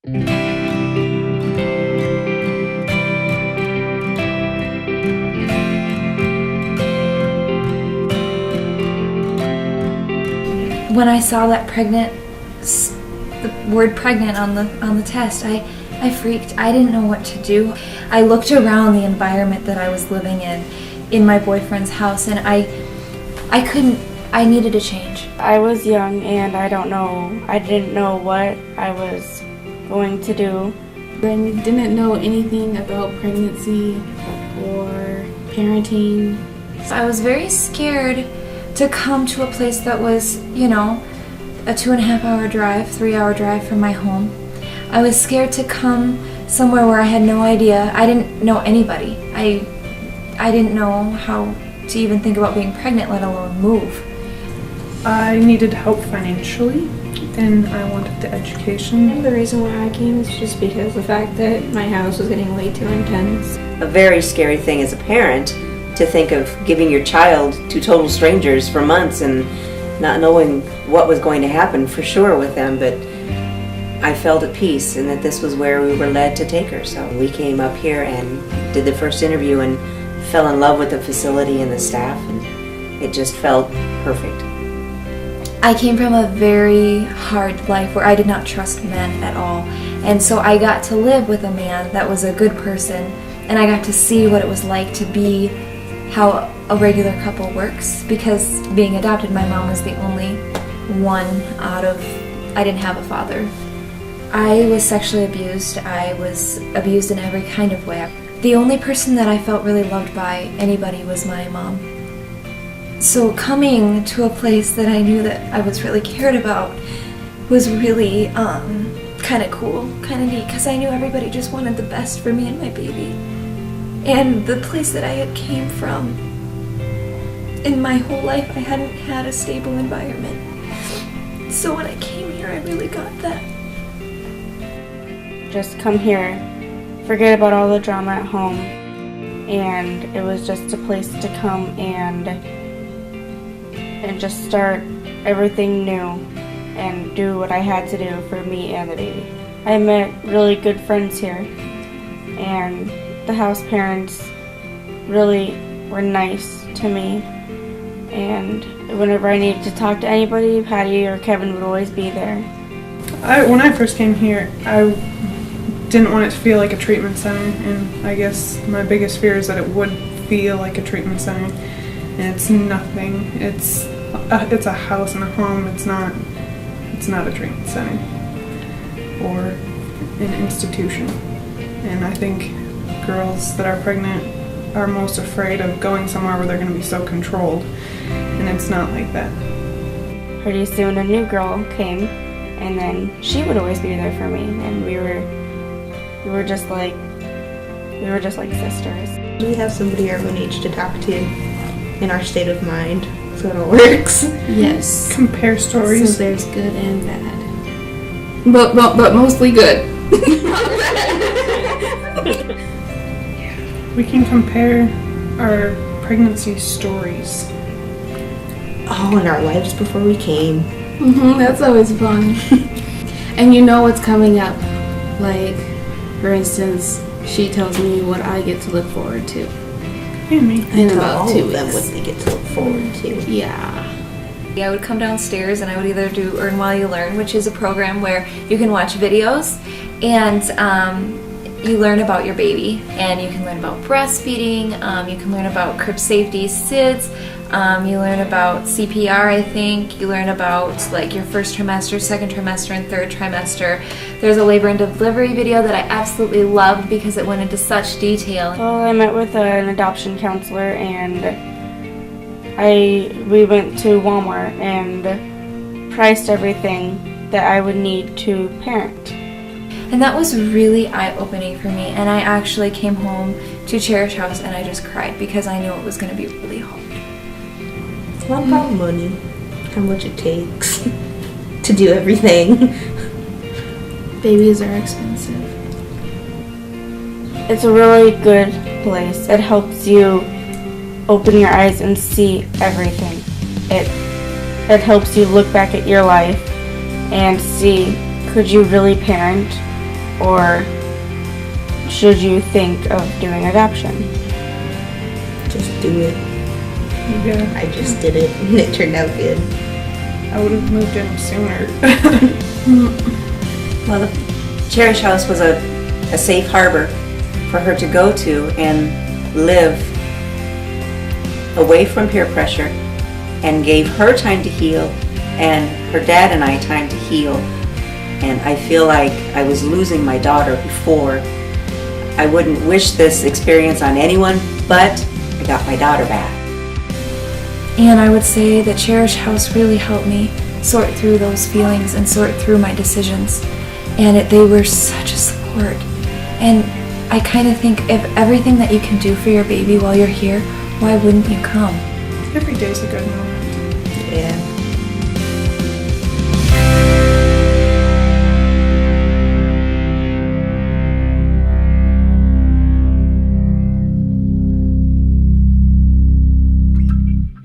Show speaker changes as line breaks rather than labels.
When I saw that the word pregnant on the test, I freaked. I didn't know what to do. I looked around the environment that I was living in my boyfriend's house, and I needed a change.
I was young and I didn't know what I was going to do.
I didn't know anything about pregnancy or parenting.
I was very scared to come to a place that was, a 2.5-hour drive, 3-hour drive from my home. I was scared to come somewhere where I had no idea. I didn't know anybody. I didn't know how to even think about being pregnant, let alone move.
I needed help financially, and I wanted the education.
The reason why I came is just because the fact that my house was getting way too intense.
A very scary thing as a parent to think of giving your child to total strangers for months and not knowing what was going to happen for sure with them, but I felt at peace and that this was where we were led to take her. So we came up here and did the first interview and fell in love with the facility and the staff, and it just felt perfect.
I came from a very hard life where I did not trust men at all, and so I got to live with a man that was a good person, and I got to see what it was like to be how a regular couple works, because being adopted, my mom was the only one I didn't have a father. I was sexually abused. I was abused in every kind of way. The only person that I felt really loved by anybody was my mom. So coming to a place that I knew that I was really cared about was really kind of cool, kind of neat, because I knew everybody just wanted the best for me and my baby. And the place that I had came from, in my whole life, I hadn't had a stable environment. So when I came here, I really got that.
Just come here, forget about all the drama at home, and it was just a place to come and just start everything new and do what I had to do for me and the baby. I met really good friends here, and the house parents really were nice to me, and whenever I needed to talk to anybody, Patty or Kevin would always be there.
When I first came here, I didn't want it to feel like a treatment center, and I guess my biggest fear is that it would feel like a treatment center, and it's nothing. It's a house and a home. It's not a treatment center or an institution. And I think girls that are pregnant are most afraid of going somewhere where they're going to be so controlled, and it's not like that.
Pretty soon a new girl came, and then she would always be there for me, and we were just like sisters.
We have somebody our own age to talk to in our state of mind, so it all works.
Yes.
Compare stories.
So there's good and bad. But mostly good.
We can compare our pregnancy stories.
Oh, and our lives before we came.
That's always fun. And you know what's coming up. Like, for instance, she tells me what I get to look forward to.
And me.
In
Tell
about
all
2
of them
weeks.
what they get to look forward to.
Yeah.
I would come downstairs and I would either do Earn While You Learn, which is a program where you can watch videos and you learn about your baby, and you can learn about breastfeeding, you can learn about crib safety, SIDS, you learn about CPR, I think, you learn about like your first trimester, second trimester, and third trimester. There's a labor and delivery video that I absolutely loved because it went into such detail.
Well, I met with an adoption counselor, and we went to Walmart and priced everything that I would need to parent.
And that was really eye-opening for me, and I actually came home to Cherish House and I just cried because I knew it was going to be really hard.
It's not about money, how much it takes to do everything.
Babies are expensive.
It's a really good place. It helps you open your eyes and see everything. It helps you look back at your life and see, could you really parent or should you think of doing adoption?
Just do it.
Yeah,
I just did it and it turned out good.
I would have moved in sooner.
Well, the Cherish House was a safe harbor for her to go to and live away from peer pressure, and gave her time to heal and her dad and I time to heal. And I feel like I was losing my daughter before. I wouldn't wish this experience on anyone, but I got my daughter back.
And I would say that Cherish House really helped me sort through those feelings and sort through my decisions. And they were such a support. And I kind of think if everything that you can do for your baby while you're here, why wouldn't you come?
Every day's a good moment.
Yeah.